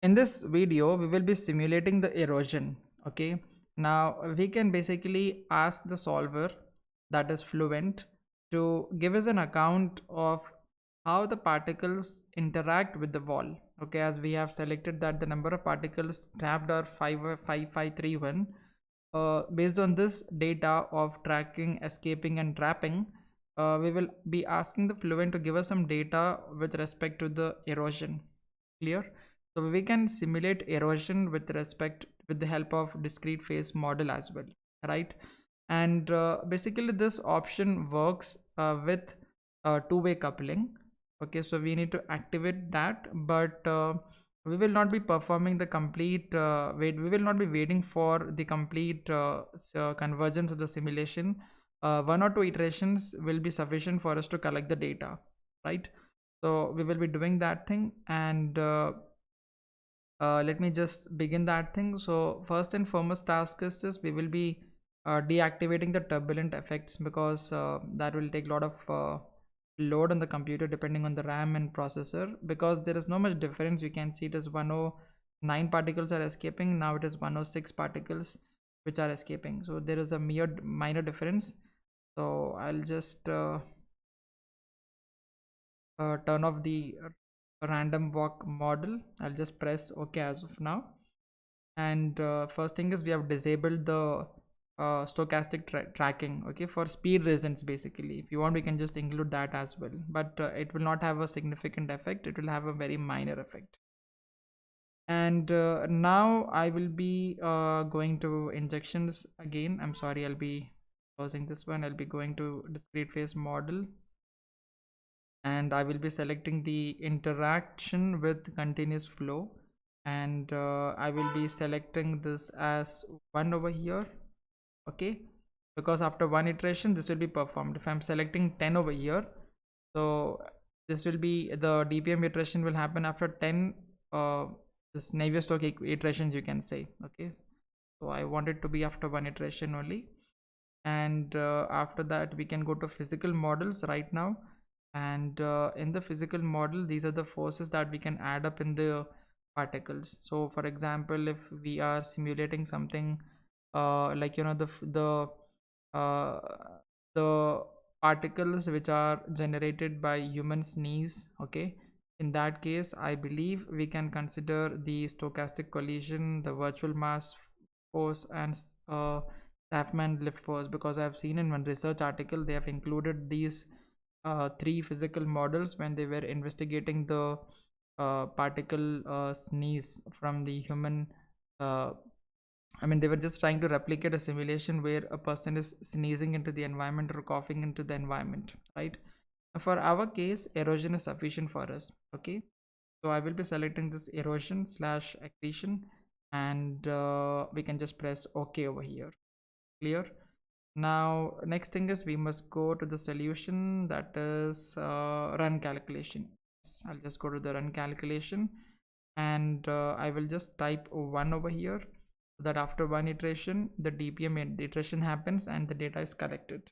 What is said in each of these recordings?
In this video we will be simulating the erosion. Okay, now we can basically ask the solver, that is Fluent, to give us an account of how the particles interact with the wall. Okay, as we have selected that the number of particles trapped are 55531. Based on this data of tracking, escaping and trapping, we will be asking the Fluent to give us some data with respect to the erosion. Clear? So we can simulate erosion with the help of discrete phase model as well, right? And basically this option works with two-way coupling. Okay, so we need to activate that, but we will not be performing the complete we will not be waiting for the complete convergence of the simulation. One or two iterations will be sufficient for us to collect the data, right? So we will be doing that thing, and let me just begin that thing. So first and foremost task is this: we will be deactivating the turbulent effects, because that will take a lot of load on the computer depending on the RAM and processor, because there is no much difference. You can see it is 109 particles are escaping, now it is 106 particles which are escaping, so there is a mere minor difference. So I'll just turn off the random walk model. I'll just press OK as of now. And first thing is we have disabled the stochastic tracking, okay, for speed reasons. Basically, if you want, we can just include that as well, but it will not have a significant effect. It will have a very minor effect. And now I will be going to injections again. I'm sorry, I'll be closing this one. I'll be going to discrete phase model, and I will be selecting the interaction with continuous flow, and I will be selecting this as 1 over here. Okay, because after one iteration this will be performed. If I'm selecting 10 over here, so this will be the DPM iteration will happen after 10 this Navier-Stokes iterations, you can say. Okay, so I want it to be after one iteration only. And after that we can go to physical models right now, and in the physical model, these are the forces that we can add up in the particles. So for example, if we are simulating something like, you know, uh, the particles which are generated by human sneeze, okay, in that case I believe we can consider the stochastic collision, the virtual mass force, and Safman lift force, because I've seen in one research article they have included these three physical models when they were investigating the particle sneeze from the human. I mean, they were just trying to replicate a simulation where a person is sneezing into the environment or coughing into the environment, right? For our case, erosion is sufficient for us. Okay, so I will be selecting this erosion slash accretion, and we can just press OK over here. Clear? Now next thing is we must go to the solution, that is run calculation. I'll just go to the run calculation, and I will just type 1 over here, so that after one iteration the DPM iteration happens and the data is collected.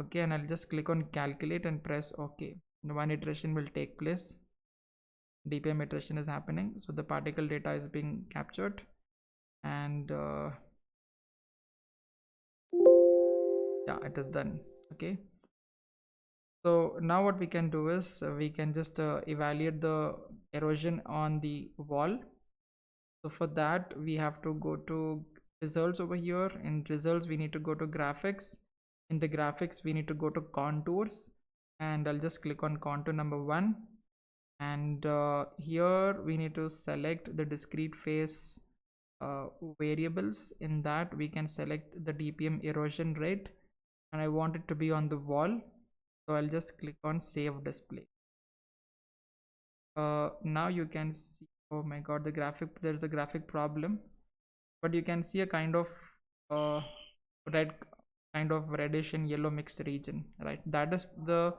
Okay, and I'll just click on calculate and press OK. The one iteration will take place, DPM iteration is happening, so the particle data is being captured, and yeah, it is done. Okay, so now what we can do is we can just evaluate the erosion on the wall. So for that we have to go to results over here. In results we need to go to graphics. In the graphics we need to go to contours, and I'll just click on contour number 1, and here we need to select the discrete phase variables. In that we can select the DPM erosion rate, and I want it to be on the wall, so I'll just click on save display. Now you can see, oh my god, the graphic, there's a graphic problem, but you can see a kind of red, kind of reddish and yellow mixed region, right? That is the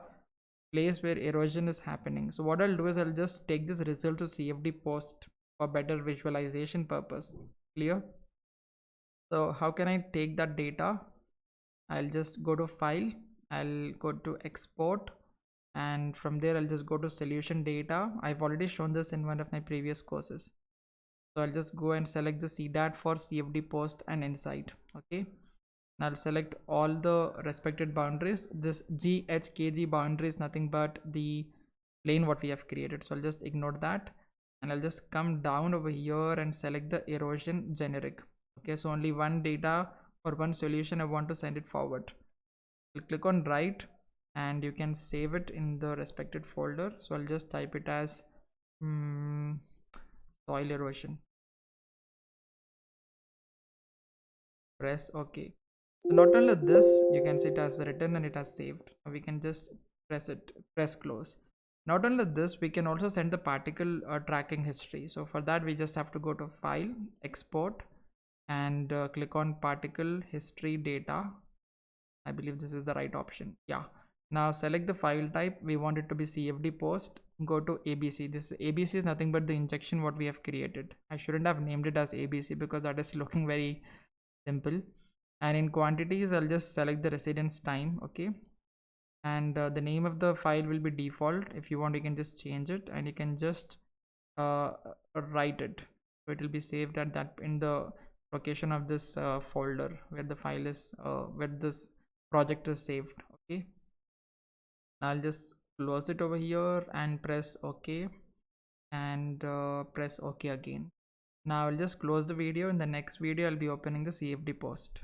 place where erosion is happening. So what I'll do is I'll just take this result to CFD post for better visualization purpose. Clear? So how can I take that data? I'll just go to file, I'll go to export, and from there I'll just go to solution data. I've already shown this in one of my previous courses. So I'll just go and select the CDAT for CFD post and inside. Okay, and I'll select all the respected boundaries. This GHKG boundary is nothing but the plane what we have created, so I'll just ignore that, and I'll just come down over here and select the erosion generic. Okay, so only one data or one solution I want to send it forward. I'll click on write, and you can save it in the respected folder. So I'll just type it as soil erosion. Press OK. So not only this, you can see it has written and it has saved. We can just press close. Not only this, we can also send the particle tracking history. So for that, we just have to go to file, export, and click on particle history data. I believe this is the right option. Yeah. Now select the file type. We want it to be CFD post. Go to ABC. This ABC is nothing but the injection what we have created. I shouldn't have named it as ABC because that is looking very simple. And in quantities, I'll just select the residence time. Okay, and the name of the file will be default. If you want, you can just change it, and you can just write it, so it will be saved at that in the location of this folder where the file is where this project is saved. Okay, I'll just close it over here and press OK, and press OK again. Now I'll just close the video. In the next video, I'll be opening the CFD post.